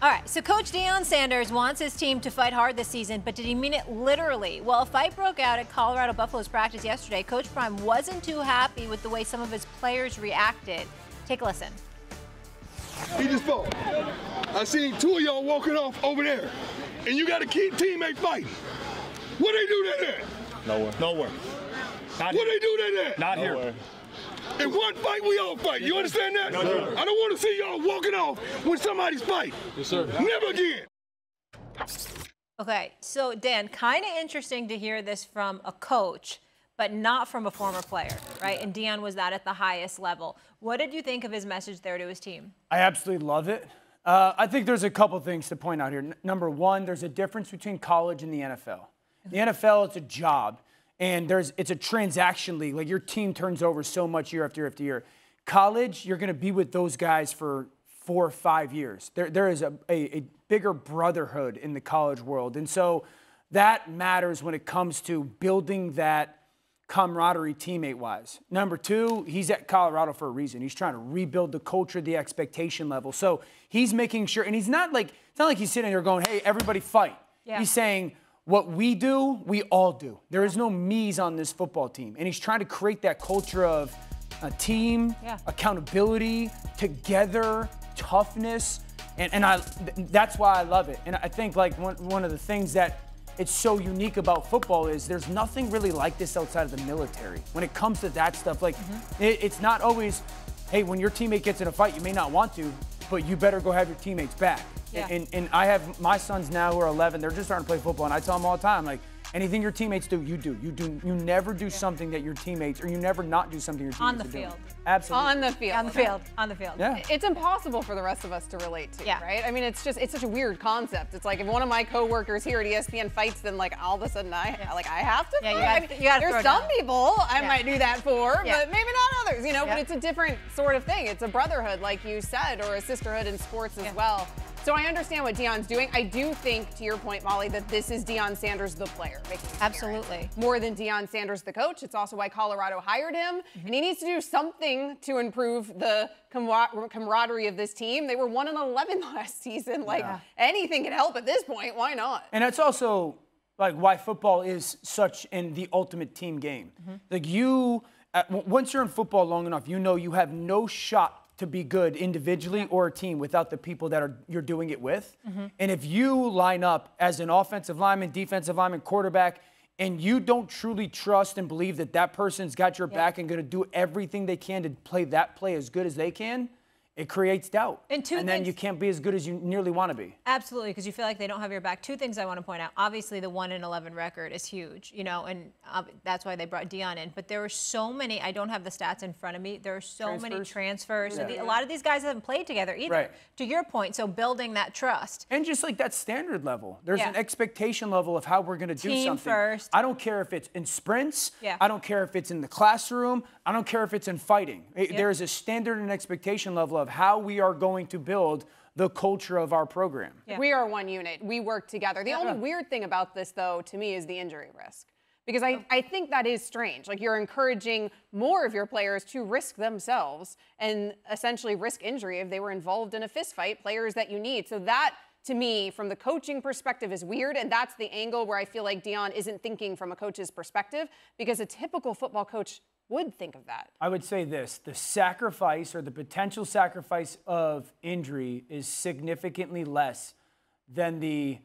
All right, so Coach Deion Sanders wants his team to fight hard this season, but did he mean it literally? Well, a fight broke out at Colorado Buffalo's practice yesterday. Coach Prime wasn't too happy with the way some of his players reacted. Take a listen. He just fought. I seen two of y'all walking off over there, and you got to keep teammate fighting. What they do that at? Nowhere. Nowhere. What they do that at? Not here. In one fight, we all fight. You understand that? No, sir. I don't want to see y'all walking off when somebody's fight. Yes, sir. Never again. Okay, so Dan, kind of interesting to hear this from a coach, but not from a former player, right? And Deion was that at the highest level. What did you think of his message there to his team? I absolutely love it. I think there's a couple things to point out here. Number one, there's a difference between college and the NFL. The NFL, it's a job. And it's a transaction league. Like, your team turns over so much year after year after year. College, you're going to be with those guys for 4 or 5 years. There is a bigger brotherhood in the college world. And so that matters when it comes to building that camaraderie teammate-wise. Number two, he's at Colorado for a reason. He's trying to rebuild the culture, the expectation level. So he's making sure, and it's not like he's sitting there going, hey, everybody fight. Yeah. He's saying, what we do, we all do. There is no me's on this football team. And he's trying to create that culture of a team, accountability, together, toughness. And that's why I love it. And I think, like, one of the things that it's so unique about football is there's nothing really like this outside of the military. When it comes to that stuff, like, it's not always, hey, when your teammate gets in a fight, you may not want to, but you better go have your teammates back. Yeah. And I have my sons now who are 11. They're just starting to play football, and I tell them all the time, like, anything your teammates do, you do. You never do something that your teammates, or you never not do something your teammates on the field. Absolutely. On the field. On the field. On the field. Yeah. It's impossible for the rest of us to relate to, right? I mean, it's such a weird concept. It's like if one of my coworkers here at ESPN fights, then like all of a sudden I have to. Yeah, you got to. There's some people I might do that for, but maybe not others. You know, but it's a different sort of thing. It's a brotherhood, like you said, or a sisterhood in sports as well. So I understand what Deion's doing. I do think, to your point, Molly, that this is Deion Sanders, the player. Absolutely. More than Deion Sanders, the coach. It's also why Colorado hired him. And he needs to do something to improve the camaraderie of this team. They were 1-11 last season. Like, anything can help at this point. Why not? And that's also, like, why football is such the ultimate team game. Like, once you're in football long enough, you know you have no shot to be good individually or a team without the people that you're doing it with. And if you line up as an offensive lineman, defensive lineman, quarterback, and you don't truly trust and believe that that person's got your back and going to do everything they can to play that play as good as they can, it creates doubt. And then you can't be as good as you nearly want to be. Absolutely, because you feel like they don't have your back. Two things I want to point out. Obviously, the 1-11 record is huge, you know, and that's why they brought Deion in. But there were so many, I don't have the stats in front of me, there are so many transfers. A lot of these guys haven't played together either, to your point. So building that trust. And just like that standard level. There's an expectation level of how we're going to do Team something. First. I don't care if it's in sprints. I don't care if it's in the classroom. I don't care if it's in fighting. There's a standard and expectation level of how we are going to build the culture of our program. We are one unit. We work together. The only weird thing about this, though, to me, is the injury risk. Because I think that is strange. Like, you're encouraging more of your players to risk themselves and essentially risk injury if they were involved in a fist fight, players that you need. So that, to me, from the coaching perspective, is weird. And that's the angle where I feel like Deion isn't thinking from a coach's perspective, because a typical football coach would think of that. I would say this: the sacrifice or the potential sacrifice of injury is significantly less than the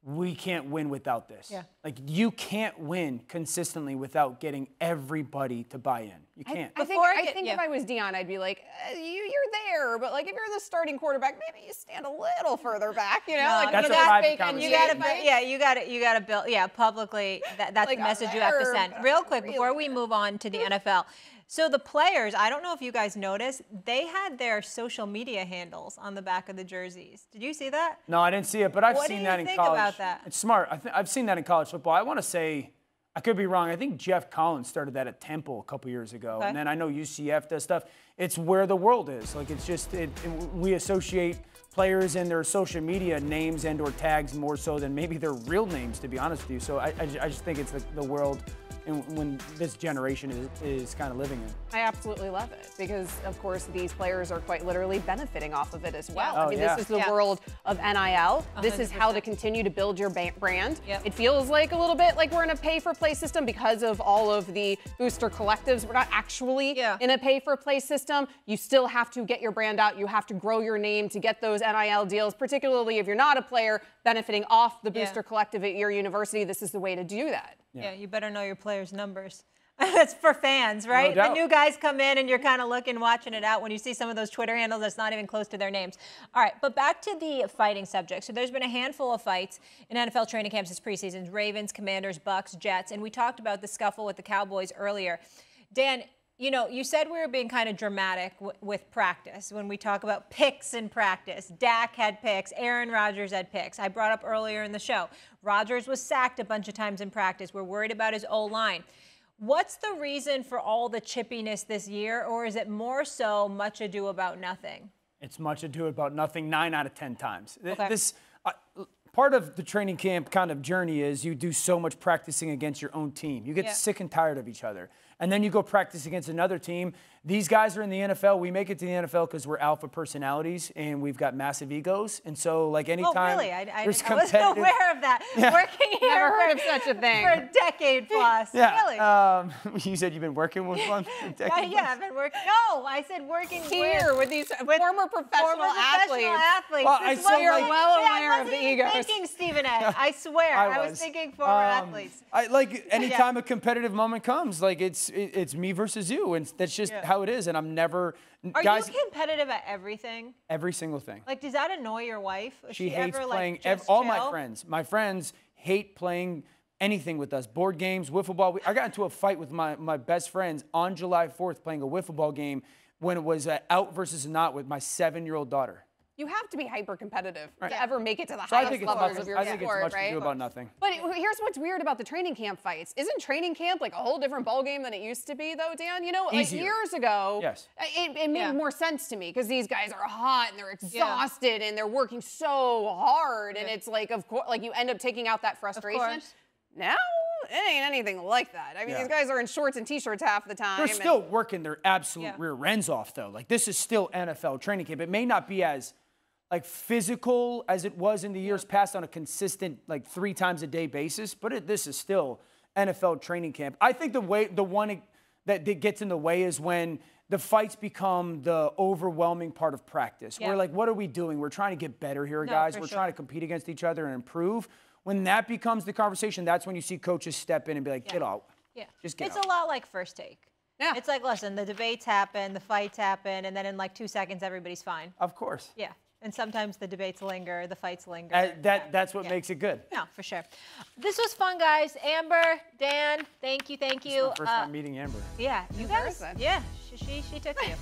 we can't win without this. Like, you can't win consistently without getting everybody to buy in. You can't. I think if I was Deion, I'd be like, you're there, but like if you're the starting quarterback, maybe you stand a little further back. You know, like that's a private conversation. You got to build. Publicly. That's like the message you have to send. Real quick before we move on to the NFL. So the players, I don't know if you guys noticed, they had their social media handles on the back of the jerseys. Did you see that? No, I didn't see it, but I've seen that in college. What do you think about that? It's smart. I've seen that in college football. I want to say, I could be wrong, I think Jeff Collins started that at Temple a couple years ago. And then I know UCF does stuff. It's where the world is. Like, it's just, we associate players and their social media names and or tags more so than maybe their real names, to be honest with you. So I just think it's the world when this generation is kind of living in. I absolutely love it because, of course, these players are quite literally benefiting off of it as well. Yeah. I mean, this is the world of NIL. This is how to continue to build your brand. Yep. It feels like a little bit like we're in a pay-for-play system because of all of the booster collectives. We're not actually in a pay-for-play system. You still have to get your brand out. You have to grow your name to get those NIL deals, particularly if you're not a player benefiting off the booster collective at your university. This is the way to do that. Yeah, you better know your players' numbers. That's for fans, right? No doubt. The new guys come in and you're kind of looking, watching it out. When you see some of those Twitter handles, that's not even close to their names. All right, but back to the fighting subject. So there's been a handful of fights in NFL training camps this preseason: Ravens, Commanders, Bucks, Jets, and we talked about the scuffle with the Cowboys earlier. Dan, you know, you said we were being kind of dramatic with practice when we talk about picks in practice. Dak had picks. Aaron Rodgers had picks. I brought up earlier in the show, Rodgers was sacked a bunch of times in practice. We're worried about his O-line. What's the reason for all the chippiness this year, or is it more so much ado about nothing? It's much ado about nothing 9 out of 10 times. Okay. Part of the training camp kind of journey is you do so much practicing against your own team. You get sick and tired of each other. And then you go practice against another team. These guys are in the NFL. We make it to the NFL because we're alpha personalities and we've got massive egos. And so, like, anytime really? I there's wasn't aware of that. Working here Never heard of such a thing. for a decade plus. Yeah. Really? You said you've been working with one for a decade? Yeah, I've been working. No, I said working Here with these former professional athletes. Well, I said, you're like, well aware of the egos. I wasn't thinking Stephen A. I swear. I was thinking former athletes. Anytime a competitive moment comes, like, it's me versus you, and that's just how it is. And I'm never. Are guys, you competitive at everything? Every single thing. Like, does that annoy your wife? Is She hates ever, playing. Like, just All chill? my friends. My friends hate playing anything with us. Board games, wiffle ball. I got into a fight with my best friends on July 4th playing a wiffle ball game when it was out versus not with my 7-year-old daughter. You have to be hyper competitive to ever make it to the So I highest think levels of your it's sport, much right? ado about nothing. But here's what's weird about the training camp fights. Isn't training camp like a whole different ballgame than it used to be, though, Dan? You know, like Easier. years ago, it made more sense to me because these guys are hot and they're exhausted and they're working so hard, and it's like, of course, like you end up taking out that frustration. Now, it ain't anything like that. I mean, these guys are in shorts and T-shirts half the time. They're still working their absolute rear ends off, though. Like, this is still NFL training camp. It may not be as like physical as it was in the years past on a consistent, like, 3 times a day basis, but this is still NFL training camp. I think the one that gets in the way is when the fights become the overwhelming part of practice. We're like, what are we doing? We're trying to get better here, guys. We're trying to compete against each other and improve. When that becomes the conversation, that's when you see coaches step in and be like, get out. Yeah. Just get out. It's a lot like First Take. Yeah. It's like, listen, the debates happen, the fights happen, and then in like 2 seconds, everybody's fine. Of course. Yeah. And sometimes the debates linger, the fights linger. That's what makes it good. No, for sure. This was fun, guys. Amber, Dan, thank you. This is my first time meeting Amber. Yeah, you guys. person. Yeah, she took you.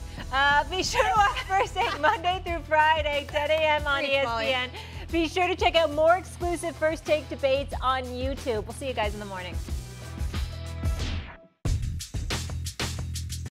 Be sure to watch First Take Monday through Friday, 10 a.m. on Thanks, Molly. ESPN. Be sure to check out more exclusive First Take debates on YouTube. We'll see you guys in the morning.